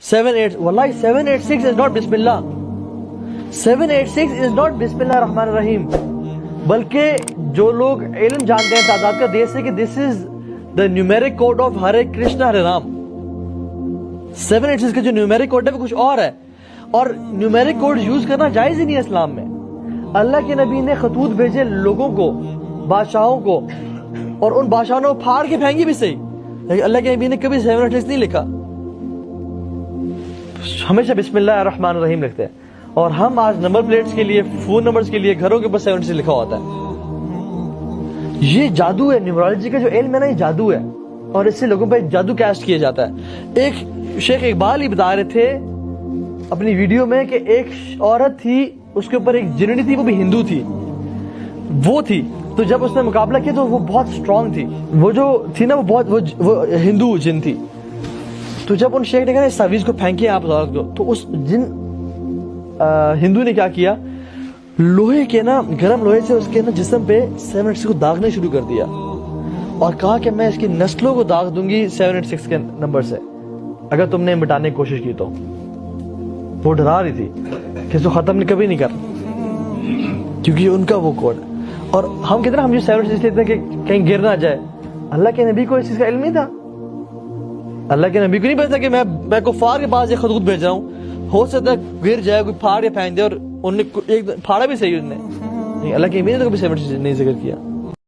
78 wallahi 786 is not Bismillah. 786 is not Bismillah Rahman Rahim. بلکہ جو لوگ علم جانتے ہیں تعداد کا دیش ہے کہ this is the numeric code of Hare Krishna Hare Ram. 786 کا جو numeric code ہے وہ کچھ اور ہے, اور numeric code یوز کرنا جائز ہی نہیں ہے اسلام میں. اللہ کے نبی نے خطوط بھیجے لوگوں کو, بادشاہوں کو, اور ان بادشاہوں نے پھاڑ کے پھینکی بھی صحیح, لیکن اللہ کے نبی نے کبھی 786 نہیں لکھا, ہمیشہ بسم اللہ الرحمن الرحیم لکھتے ہیں. اور ہم آج نمبر پلیٹس کے لیے, فون نمبرز کے لیے گھروں کے اوپر 76 لکھا ہوتا ہے. یہ جادو ہے, نیورولوجی کا جو علم ہے نا, یہ جادو ہے, اور اس سے لوگوں پہ جادو کیسٹ کیا جاتا ہے. ایک شیخ اقبال ہی بتا رہے تھے اپنی ویڈیو میں کہ ایک عورت تھی, اس کے اوپر ایک جننی تھی, وہ بھی ہندو تھی, وہ تھی. تو جب اس نے مقابلہ کیا تو وہ بہت اسٹرانگ تھی, وہ جو تھی نا وہ ہندو جن تھی. تو جب ان شیخ نے کہا اس تعویذ کو پھینکیے آپ عورت کو, تو اس جن ہندو نے کیا کیا, لوہے کے نا, گرم لوہے سے اس کے نا جسم پہ 786 کو داغنا شروع کر دیا, اور کہا کہ میں اس کی نسلوں کو داغ دوں گی 786 کے نمبر سے اگر تم نے مٹانے کی کوشش کی تو. وہ ڈرا رہی تھی کہ اس کو ختم کبھی نہیں کر, کیونکہ ان کا وہ کوڈ. اور ہم کہتے ہیں ہم جو 786 لیتے ہیں کہ کہیں گر نہ جائے, اللہ کے نبی کو اس چیز کا علم نہیں تھا. اللہ کے نبی کو نہیں پتا کہ میں کفار کے پاس ایک خطوط بھیج رہا ہوں, ہو سکتا ہے گر جائے, کوئی پھاڑ کے پھینک دے, اور انہوں نے ایک پھاڑا بھی صحیح, اس نے اللہ کے نبی نے تو کبھی 786 نہیں ذکر کیا.